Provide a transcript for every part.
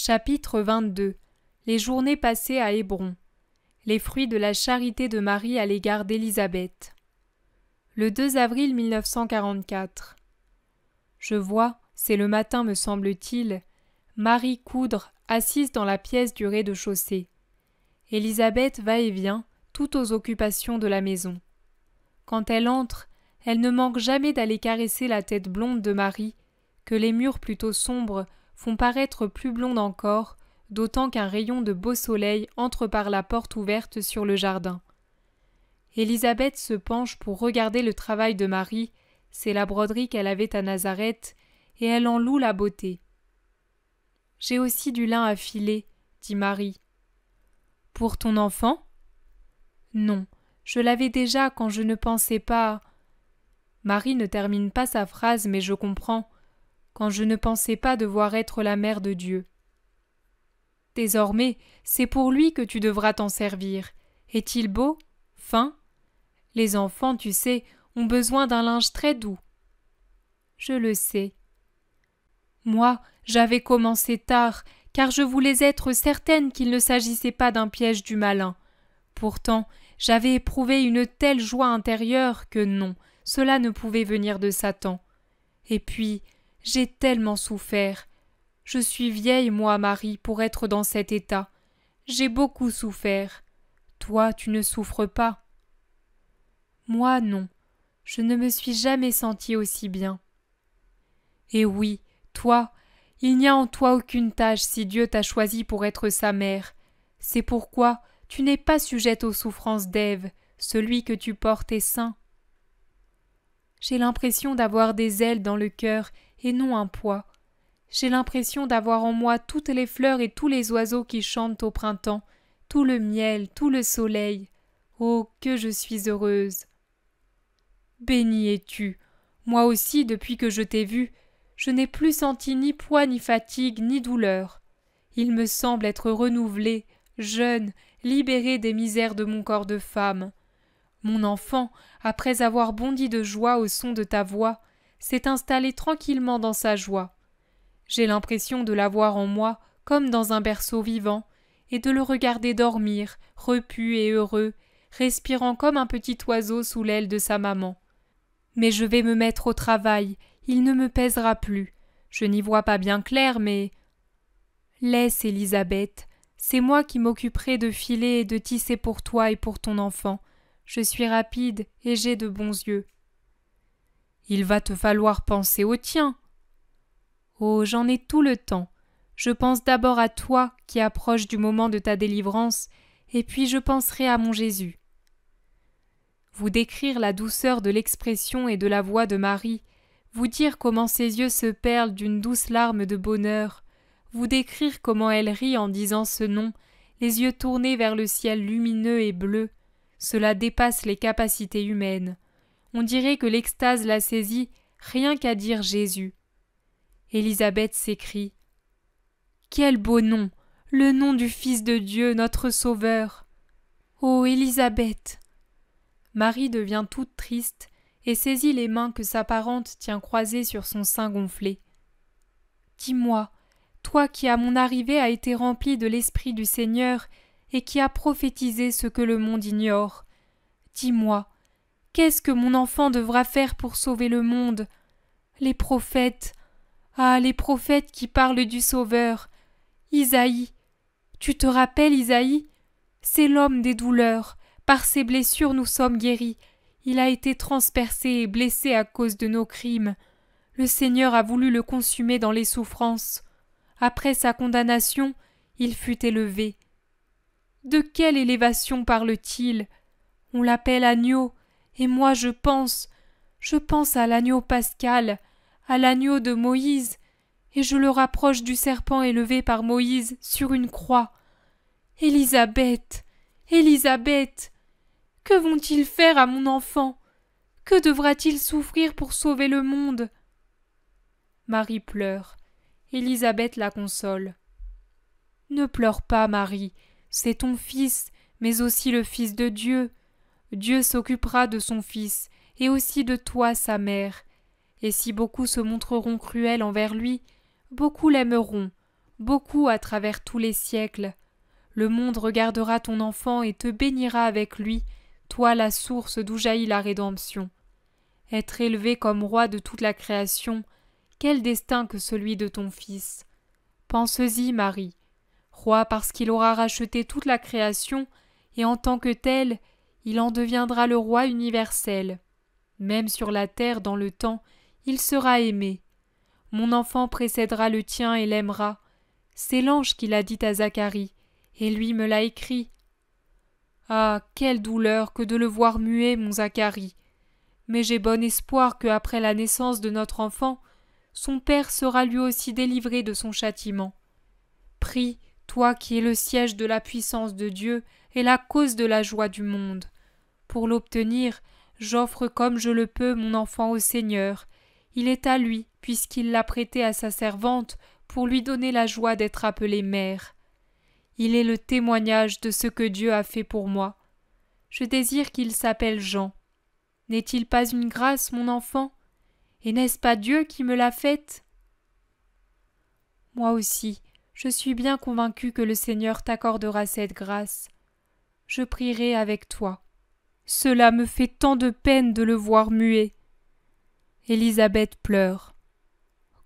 Chapitre 22. Les journées passées à Hébron. Les fruits de la charité de Marie à l'égard d'Élisabeth. Le 2 avril 1944. Je vois, c'est le matin me semble-t-il, Marie coudre, assise dans la pièce du rez-de-chaussée. Élisabeth va et vient, tout aux occupations de la maison. Quand elle entre, elle ne manque jamais d'aller caresser la tête blonde de Marie, que les murs plutôt sombres font paraître plus blonde encore, d'autant qu'un rayon de beau soleil entre par la porte ouverte sur le jardin. Élisabeth se penche pour regarder le travail de Marie, c'est la broderie qu'elle avait à Nazareth, et elle en loue la beauté. « J'ai aussi du lin à filer, » dit Marie. « Pour ton enfant ?»« Non, je l'avais déjà quand je ne pensais pas… » Marie ne termine pas sa phrase, mais je comprends. Quand je ne pensais pas devoir être la mère de Dieu. Désormais, c'est pour lui que tu devras t'en servir. Est-il beau? Fin? Les enfants, tu sais, ont besoin d'un linge très doux. Je le sais. Moi, j'avais commencé tard, car je voulais être certaine qu'il ne s'agissait pas d'un piège du malin. Pourtant, j'avais éprouvé une telle joie intérieure que non, cela ne pouvait venir de Satan. Et puis, j'ai tellement souffert. Je suis vieille, moi, Marie, pour être dans cet état. J'ai beaucoup souffert. Toi, tu ne souffres pas. Moi, non. Je ne me suis jamais sentie aussi bien. Et oui, toi, il n'y a en toi aucune tâche si Dieu t'a choisi pour être sa mère. C'est pourquoi tu n'es pas sujette aux souffrances d'Ève, celui que tu portes est saint. J'ai l'impression d'avoir des ailes dans le cœur et non un poids. J'ai l'impression d'avoir en moi toutes les fleurs et tous les oiseaux qui chantent au printemps, tout le miel, tout le soleil. Oh, que je suis heureuse! Bénie es-tu! Moi aussi, depuis que je t'ai vue, je n'ai plus senti ni poids, ni fatigue, ni douleur. Il me semble être renouvelée, jeune, libérée des misères de mon corps de femme. Mon enfant, après avoir bondi de joie au son de ta voix, s'est installé tranquillement dans sa joie. J'ai l'impression de l'avoir en moi comme dans un berceau vivant, et de le regarder dormir, repu et heureux, respirant comme un petit oiseau sous l'aile de sa maman. Mais je vais me mettre au travail, il ne me pèsera plus. Je n'y vois pas bien clair, mais… Laisse, Élisabeth, c'est moi qui m'occuperai de filer et de tisser pour toi et pour ton enfant. Je suis rapide et j'ai de bons yeux. Il va te falloir penser au tien. Oh, j'en ai tout le temps. Je pense d'abord à toi qui approche du moment de ta délivrance, et puis je penserai à mon Jésus. Vous décrire la douceur de l'expression et de la voix de Marie, vous dire comment ses yeux se perlent d'une douce larme de bonheur, vous décrire comment elle rit en disant ce nom, les yeux tournés vers le ciel lumineux et bleu, cela dépasse les capacités humaines. On dirait que l'extase la saisit rien qu'à dire Jésus. Élisabeth s'écrie « Quel beau nom! Le nom du Fils de Dieu, notre Sauveur! Ô Élisabeth !» Marie devient toute triste et saisit les mains que sa parente tient croisées sur son sein gonflé. « Dis-moi, toi qui à mon arrivée as été remplie de l'Esprit du Seigneur et qui as prophétisé ce que le monde ignore, dis-moi, qu'est-ce que mon enfant devra faire pour sauver le monde? Les prophètes, ah, les prophètes qui parlent du Sauveur. Isaïe, tu te rappelles Isaïe? C'est l'homme des douleurs. Par ses blessures nous sommes guéris. Il a été transpercé et blessé à cause de nos crimes. Le Seigneur a voulu le consumer dans les souffrances. Après sa condamnation, il fut élevé. De quelle élévation parle-t-il? On l'appelle agneau, et moi je pense à l'agneau pascal, à l'agneau de Moïse, et je le rapproche du serpent élevé par Moïse sur une croix. Élisabeth, Élisabeth, que vont-ils faire à mon enfant? Que devra-t-il souffrir pour sauver le monde? Marie pleure. Élisabeth la console. Ne pleure pas, Marie, c'est ton fils, mais aussi le Fils de Dieu. Dieu s'occupera de son fils, et aussi de toi, sa mère. Et si beaucoup se montreront cruels envers lui, beaucoup l'aimeront. beaucoup à travers tous les siècles. Le monde regardera ton enfant et te bénira avec lui, toi la source d'où jaillit la rédemption. Être élevé comme roi de toute la création, quel destin que celui de ton Fils. Pense-y, Marie. Roi parce qu'il aura racheté toute la création, et en tant que tel, il en deviendra le roi universel. Même sur la terre, dans le temps, il sera aimé. Mon enfant précédera le tien et l'aimera. C'est l'ange qui l'a dit à Zacharie, et lui me l'a écrit. Ah, quelle douleur que de le voir muet, mon Zacharie. Mais j'ai bon espoir que, après la naissance de notre enfant, son père sera lui aussi délivré de son châtiment. Prie, toi qui es le siège de la puissance de Dieu et la cause de la joie du monde. Pour l'obtenir, j'offre comme je le peux mon enfant au Seigneur. Il est à lui, puisqu'il l'a prêté à sa servante, pour lui donner la joie d'être appelée mère. Il est le témoignage de ce que Dieu a fait pour moi. Je désire qu'il s'appelle Jean. N'est-il pas une grâce, mon enfant? Et n'est-ce pas Dieu qui me l'a faite? Moi aussi, je suis bien convaincue que le Seigneur t'accordera cette grâce. Je prierai avec toi. Cela me fait tant de peine de le voir muet. Élisabeth pleure.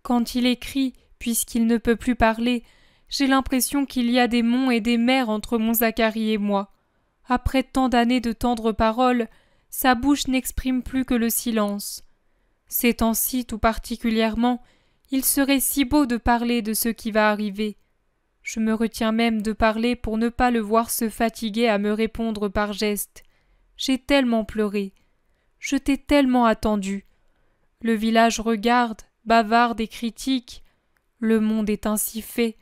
Quand il écrit, puisqu'il ne peut plus parler, j'ai l'impression qu'il y a des monts et des mers entre mon Zacharie et moi. Après tant d'années de tendres paroles, sa bouche n'exprime plus que le silence. Ces temps-ci, tout particulièrement, il serait si beau de parler de ce qui va arriver. Je me retiens même de parler pour ne pas le voir se fatiguer à me répondre par gestes. J'ai tellement pleuré. Je t'ai tellement attendu. Le village regarde, bavarde et critique. Le monde est ainsi fait.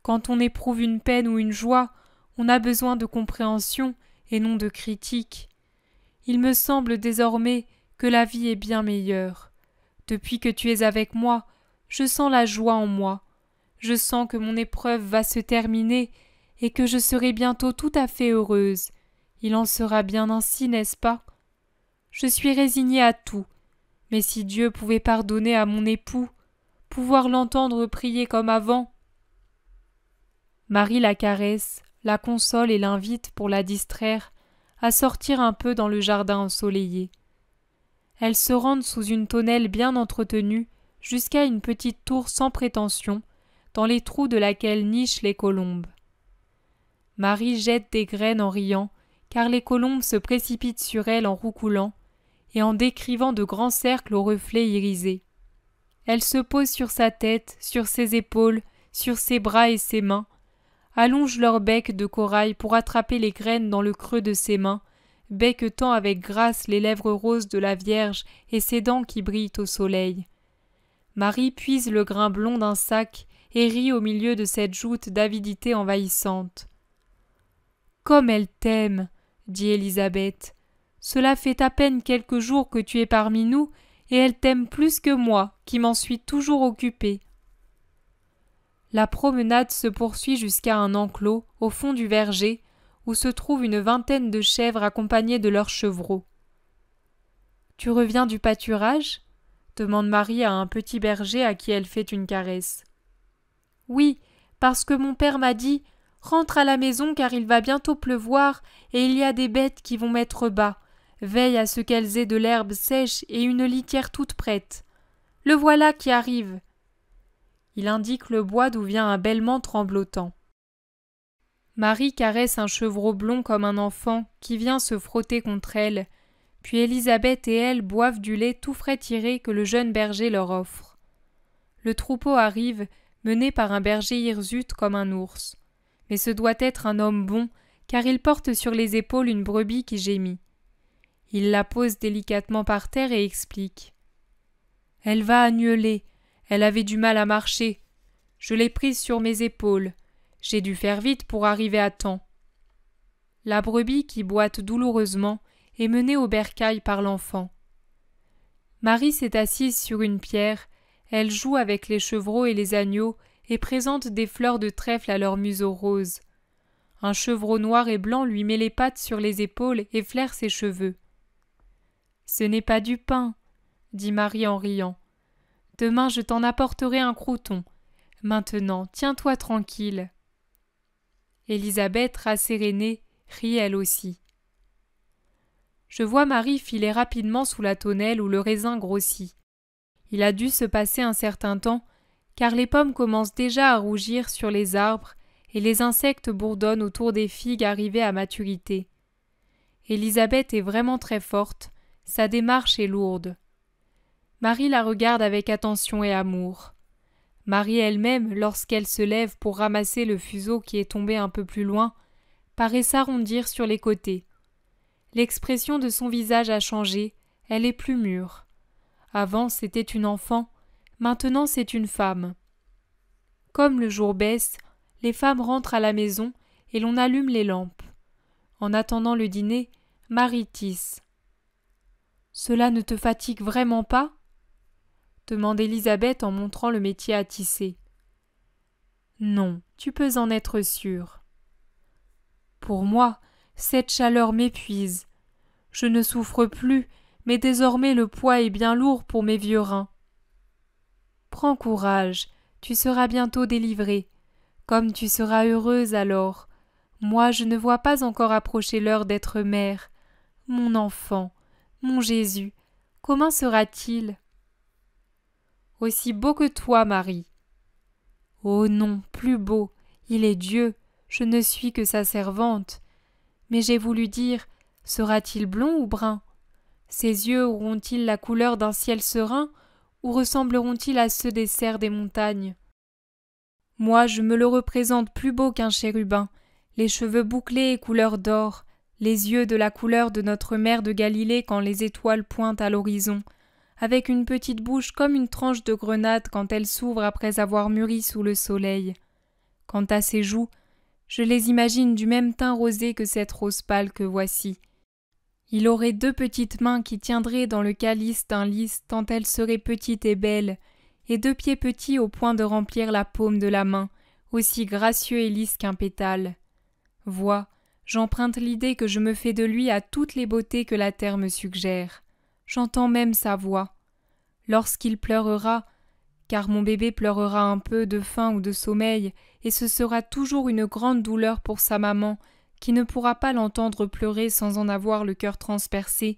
Quand on éprouve une peine ou une joie, on a besoin de compréhension et non de critique. Il me semble désormais que la vie est bien meilleure. Depuis que tu es avec moi, je sens la joie en moi. Je sens que mon épreuve va se terminer et que je serai bientôt tout à fait heureuse. Il en sera bien ainsi, n'est-ce pas? Je suis résignée à tout. Mais si Dieu pouvait pardonner à mon époux, pouvoir l'entendre prier comme avant. Marie la caresse, la console et l'invite, pour la distraire, à sortir un peu dans le jardin ensoleillé. Elles se rendent sous une tonnelle bien entretenue jusqu'à une petite tour sans prétention, dans les trous de laquelle nichent les colombes. Marie jette des graines en riant, car les colombes se précipitent sur elle en roucoulant et en décrivant de grands cercles aux reflets irisés. Elle se pose sur sa tête, sur ses épaules, sur ses bras et ses mains, allonge leur bec de corail pour attraper les graines dans le creux de ses mains, becquetant avec grâce les lèvres roses de la Vierge et ses dents qui brillent au soleil. Marie puise le grain blond d'un sac et rit au milieu de cette joute d'avidité envahissante. « Comme elle t'aime !» dit Élisabeth. « Cela fait à peine quelques jours que tu es parmi nous, et elle t'aime plus que moi, qui m'en suis toujours occupée. » La promenade se poursuit jusqu'à un enclos, au fond du verger, où se trouve une vingtaine de chèvres accompagnées de leurs chevreaux. « Tu reviens du pâturage ?» demande Marie à un petit berger à qui elle fait une caresse. « Oui, parce que mon père m'a dit « Rentre à la maison car il va bientôt pleuvoir et il y a des bêtes qui vont mettre bas. Veille à ce qu'elles aient de l'herbe sèche et une litière toute prête. Le voilà qui arrive. » Il indique le bois d'où vient un bêlement tremblotant. Marie caresse un chevreau blond comme un enfant qui vient se frotter contre elle, puis Élisabeth et elle boivent du lait tout frais tiré que le jeune berger leur offre. Le troupeau arrive, mené par un berger hirsute comme un ours. Mais ce doit être un homme bon, car il porte sur les épaules une brebis qui gémit. Il la pose délicatement par terre et explique. « Elle va agneuler. Elle avait du mal à marcher. Je l'ai prise sur mes épaules. J'ai dû faire vite pour arriver à temps. » La brebis, qui boite douloureusement, est menée au bercail par l'enfant. Marie s'est assise sur une pierre. Elle joue avec les chevreaux et les agneaux et présente des fleurs de trèfle à leurs museaux roses. Un chevreau noir et blanc lui met les pattes sur les épaules et flaire ses cheveux. « Ce n'est pas du pain, » dit Marie en riant. « Demain je t'en apporterai un croûton. Maintenant, tiens-toi tranquille. Élisabeth, rassérénée, rit elle aussi. Je vois Marie filer rapidement sous la tonnelle où le raisin grossit. Il a dû se passer un certain temps, car les pommes commencent déjà à rougir sur les arbres et les insectes bourdonnent autour des figues arrivées à maturité. Élisabeth est vraiment très forte, sa démarche est lourde. Marie la regarde avec attention et amour. Marie elle-même, lorsqu'elle se lève pour ramasser le fuseau qui est tombé un peu plus loin, paraît s'arrondir sur les côtés. L'expression de son visage a changé, elle est plus mûre. Avant c'était une enfant, maintenant c'est une femme. Comme le jour baisse, les femmes rentrent à la maison et l'on allume les lampes. En attendant le dîner, Marie tisse. « Cela ne te fatigue vraiment pas ?» demande Élisabeth en montrant le métier à tisser. « Non, tu peux en être sûre. »« Pour moi, cette chaleur m'épuise. Je ne souffre plus, mais désormais le poids est bien lourd pour mes vieux reins. »« Prends courage, tu seras bientôt délivrée. Comme tu seras heureuse alors. Moi, je ne vois pas encore approcher l'heure d'être mère. Mon enfant, mon Jésus, comment sera-t-il ? » « Aussi beau que toi, Marie. »« Oh non, plus beau, il est Dieu, je ne suis que sa servante. Mais j'ai voulu dire, sera-t-il blond ou brun ? Ses yeux auront-ils la couleur d'un ciel serein ou ressembleront-ils à ceux des cerfs des montagnes ? Moi, je me le représente plus beau qu'un chérubin, les cheveux bouclés et couleur d'or, les yeux de la couleur de notre mère de Galilée quand les étoiles pointent à l'horizon, avec une petite bouche comme une tranche de grenade quand elle s'ouvre après avoir mûri sous le soleil. Quant à ses joues, je les imagine du même teint rosé que cette rose pâle que voici. Il aurait 2 petites mains qui tiendraient dans le calice d'un lys tant elle serait petite et belle, et 2 pieds petits au point de remplir la paume de la main, aussi gracieux et lisse qu'un pétale. Vois, j'emprunte l'idée que je me fais de lui à toutes les beautés que la terre me suggère. J'entends même sa voix. Lorsqu'il pleurera, car mon bébé pleurera un peu de faim ou de sommeil, et ce sera toujours une grande douleur pour sa maman, qui ne pourra pas l'entendre pleurer sans en avoir le cœur transpercé.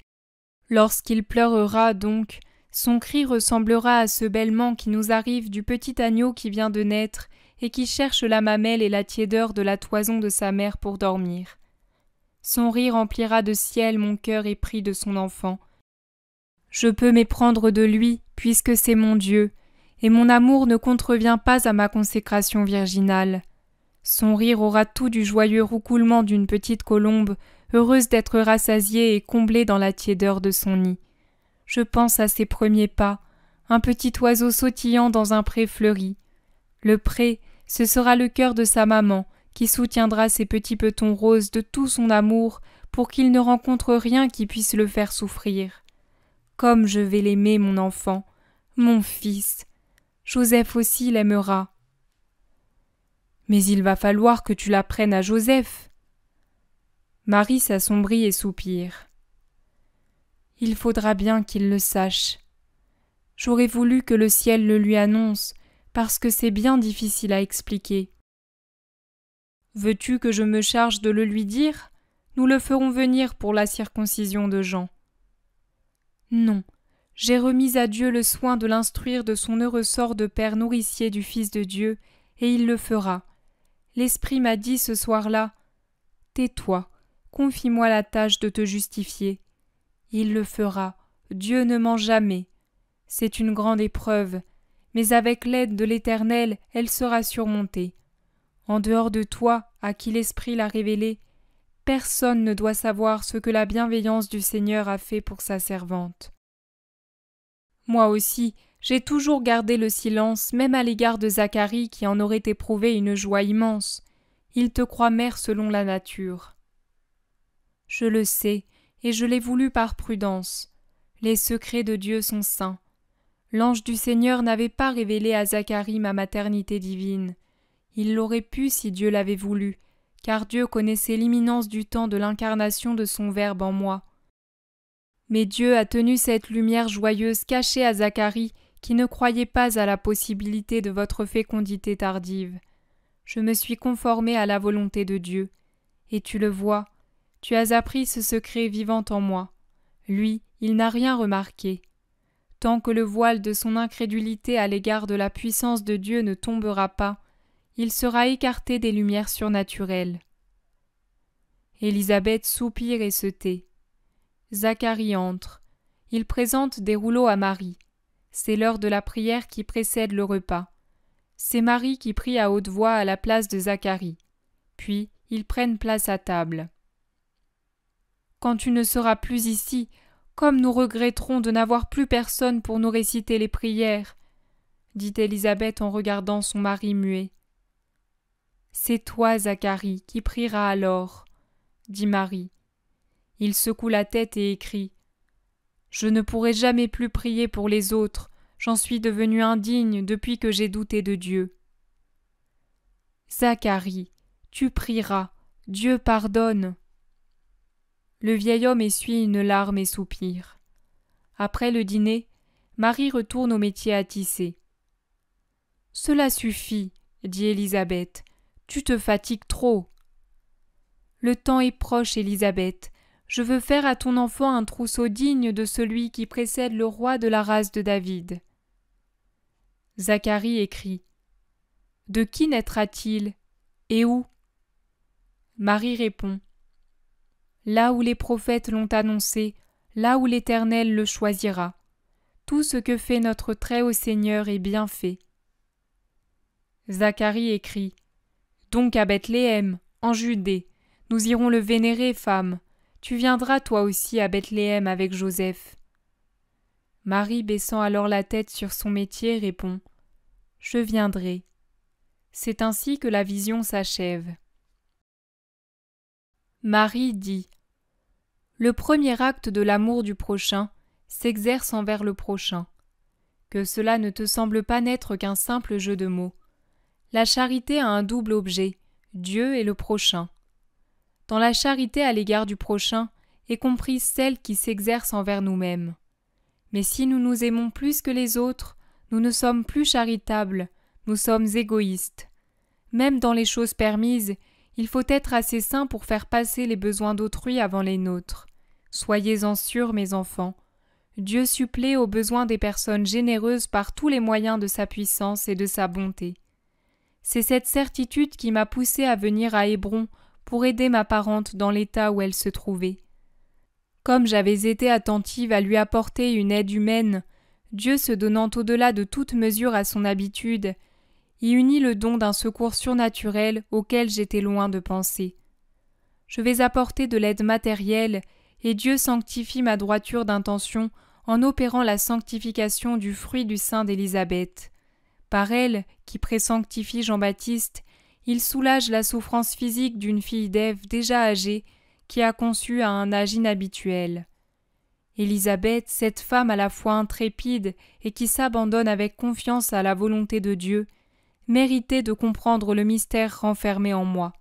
Lorsqu'il pleurera donc, son cri ressemblera à ce bêlement qui nous arrive du petit agneau qui vient de naître et qui cherche la mamelle et la tiédeur de la toison de sa mère pour dormir. Son rire remplira de ciel mon cœur épris de son enfant. Je peux m'éprendre de lui, puisque c'est mon Dieu, et mon amour ne contrevient pas à ma consécration virginale. Son rire aura tout du joyeux roucoulement d'une petite colombe, heureuse d'être rassasiée et comblée dans la tiédeur de son nid. Je pense à ses premiers pas, un petit oiseau sautillant dans un pré fleuri. Le pré, ce sera le cœur de sa maman, qui soutiendra ses petits petons roses de tout son amour pour qu'il ne rencontre rien qui puisse le faire souffrir. Comme je vais l'aimer, mon enfant, mon fils. Joseph aussi l'aimera. Mais il va falloir que tu l'apprennes à Joseph. Marie s'assombrit et soupire. Il faudra bien qu'il le sache. J'aurais voulu que le ciel le lui annonce, parce que c'est bien difficile à expliquer. Veux-tu que je me charge de le lui dire ? Nous le ferons venir pour la circoncision de Jean. Non, j'ai remis à Dieu le soin de l'instruire de son heureux sort de père nourricier du Fils de Dieu, et il le fera. L'Esprit m'a dit ce soir-là, « Tais-toi, confie-moi la tâche de te justifier. » Il le fera, Dieu ne ment jamais. C'est une grande épreuve, mais avec l'aide de l'Éternel, elle sera surmontée. En dehors de toi, à qui l'Esprit l'a révélé, personne ne doit savoir ce que la bienveillance du Seigneur a fait pour sa servante. Moi aussi, j'ai toujours gardé le silence, même à l'égard de Zacharie qui en aurait éprouvé une joie immense. Il te croit mère selon la nature. Je le sais, et je l'ai voulu par prudence. Les secrets de Dieu sont saints. L'ange du Seigneur n'avait pas révélé à Zacharie ma maternité divine. Il l'aurait pu si Dieu l'avait voulu, car Dieu connaissait l'imminence du temps de l'incarnation de son Verbe en moi. Mais Dieu a tenu cette lumière joyeuse cachée à Zacharie, qui ne croyez pas à la possibilité de votre fécondité tardive. Je me suis conformée à la volonté de Dieu, et tu le vois, tu as appris ce secret vivant en moi. Lui, il n'a rien remarqué. Tant que le voile de son incrédulité à l'égard de la puissance de Dieu ne tombera pas, il sera écarté des lumières surnaturelles. Élisabeth soupire et se tait. Zacharie entre. Il présente des rouleaux à Marie. C'est l'heure de la prière qui précède le repas. C'est Marie qui prie à haute voix à la place de Zacharie. Puis, ils prennent place à table. « Quand tu ne seras plus ici, comme nous regretterons de n'avoir plus personne pour nous réciter les prières, » dit Élisabeth en regardant son mari muet. « C'est toi, Zacharie, qui prieras alors, » dit Marie. Il secoue la tête et écrie « Je ne pourrai jamais plus prier pour les autres, j'en suis devenu indigne depuis que j'ai douté de Dieu. » Zacharie, tu prieras, Dieu pardonne. Le vieil homme essuie une larme et soupire. Après le dîner, Marie retourne au métier à tisser. « Cela suffit, » dit Élisabeth, « tu te fatigues trop. »« Le temps est proche, Élisabeth. Je veux faire à ton enfant un trousseau digne de celui qui précède le roi de la race de David. » Zacharie écrit « De qui naîtra-t-il? Et où ?» Marie répond « Là où les prophètes l'ont annoncé, là où l'Éternel le choisira. Tout ce que fait notre Très-Haut Seigneur est bien fait. » Zacharie écrit « Donc à Bethléem, en Judée, nous irons le vénérer, femme. Tu viendras toi aussi à Bethléem avec Joseph. » Marie, baissant alors la tête sur son métier, répond « Je viendrai. » C'est ainsi que la vision s'achève. Marie dit « Le premier acte de l'amour du prochain s'exerce envers le prochain. Que cela ne te semble pas n'être qu'un simple jeu de mots. La charité a un double objet, Dieu et le prochain. Dans la charité à l'égard du prochain est comprise celle qui s'exerce envers nous-mêmes. Mais si nous nous aimons plus que les autres, nous ne sommes plus charitables, nous sommes égoïstes. Même dans les choses permises, il faut être assez saint pour faire passer les besoins d'autrui avant les nôtres. Soyez-en sûrs, mes enfants. Dieu supplée aux besoins des personnes généreuses par tous les moyens de sa puissance et de sa bonté. C'est cette certitude qui m'a poussée à venir à Hébron pour aider ma parente dans l'état où elle se trouvait. Comme j'avais été attentive à lui apporter une aide humaine, Dieu se donnant au-delà de toute mesure à son habitude, y unit le don d'un secours surnaturel auquel j'étais loin de penser. Je vais apporter de l'aide matérielle, et Dieu sanctifie ma droiture d'intention en opérant la sanctification du fruit du sein d'Élisabeth. Par elle, qui présanctifie Jean-Baptiste, il soulage la souffrance physique d'une fille d'Ève déjà âgée, qui a conçu à un âge inhabituel. Élisabeth, cette femme à la fois intrépide et qui s'abandonne avec confiance à la volonté de Dieu, méritait de comprendre le mystère renfermé en moi.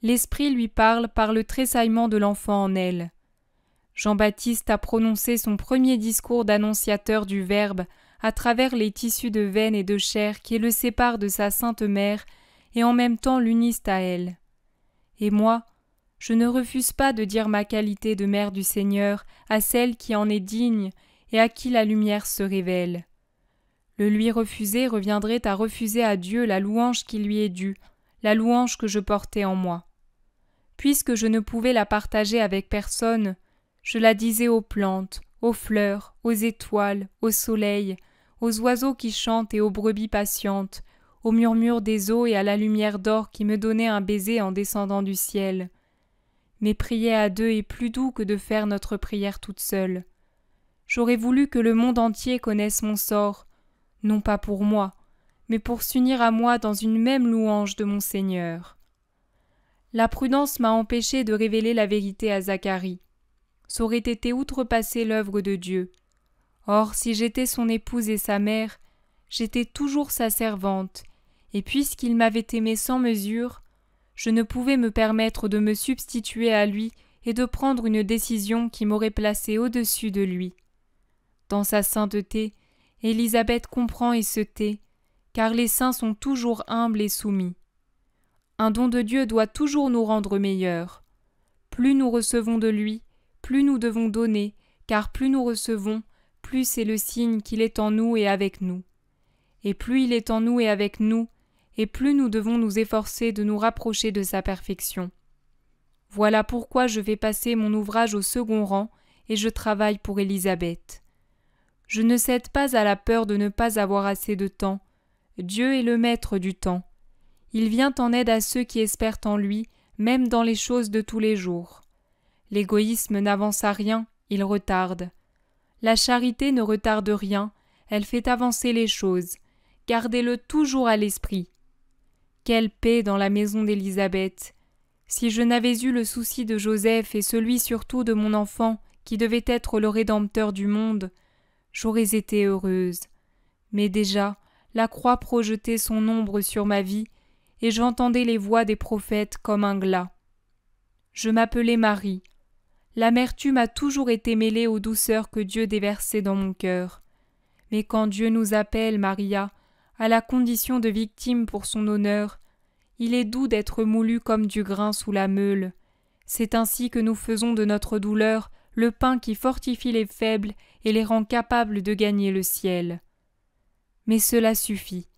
L'Esprit lui parle par le tressaillement de l'enfant en elle. Jean-Baptiste a prononcé son premier discours d'annonciateur du Verbe à travers les tissus de veine et de chair qui le séparent de sa sainte mère et en même temps l'unissent à elle. Et moi, je ne refuse pas de dire ma qualité de mère du Seigneur à celle qui en est digne et à qui la lumière se révèle. Le lui refuser reviendrait à refuser à Dieu la louange qui lui est due, la louange que je portais en moi. Puisque je ne pouvais la partager avec personne, je la disais aux plantes, aux fleurs, aux étoiles, au soleil, aux oiseaux qui chantent et aux brebis patientes, au murmure des eaux et à la lumière d'or qui me donnait un baiser en descendant du ciel. Mais prier à deux est plus doux que de faire notre prière toute seule. J'aurais voulu que le monde entier connaisse mon sort, non pas pour moi, mais pour s'unir à moi dans une même louange de mon Seigneur. La prudence m'a empêché de révéler la vérité à Zacharie. Ça aurait été outrepasser l'œuvre de Dieu. Or, si j'étais son épouse et sa mère, j'étais toujours sa servante, et puisqu'il m'avait aimée sans mesure, je ne pouvais me permettre de me substituer à lui et de prendre une décision qui m'aurait placée au-dessus de lui. Dans sa sainteté, Élisabeth comprend et se tait, car les saints sont toujours humbles et soumis. Un don de Dieu doit toujours nous rendre meilleurs. Plus nous recevons de lui, plus nous devons donner, car plus nous recevons, plus c'est le signe qu'il est en nous et avec nous. Et plus il est en nous et avec nous, et plus nous devons nous efforcer de nous rapprocher de sa perfection. Voilà pourquoi je vais passer mon ouvrage au second rang et je travaille pour Élisabeth. Je ne cède pas à la peur de ne pas avoir assez de temps. Dieu est le maître du temps. Il vient en aide à ceux qui espèrent en lui, même dans les choses de tous les jours. L'égoïsme n'avance à rien, il retarde. La charité ne retarde rien, elle fait avancer les choses. Gardez-le toujours à l'esprit. Quelle paix dans la maison d'Élisabeth! Si je n'avais eu le souci de Joseph et celui surtout de mon enfant, qui devait être le Rédempteur du monde, j'aurais été heureuse. Mais déjà, la croix projetait son ombre sur ma vie, et j'entendais les voix des prophètes comme un glas. Je m'appelais Marie. L'amertume a toujours été mêlée aux douceurs que Dieu déversait dans mon cœur. Mais quand Dieu nous appelle, Maria, à la condition de victime pour son honneur, il est doux d'être moulu comme du grain sous la meule. C'est ainsi que nous faisons de notre douleur le pain qui fortifie les faibles et les rend capables de gagner le ciel. Mais cela suffit.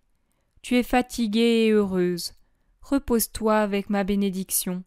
Tu es fatiguée et heureuse. Repose-toi avec ma bénédiction.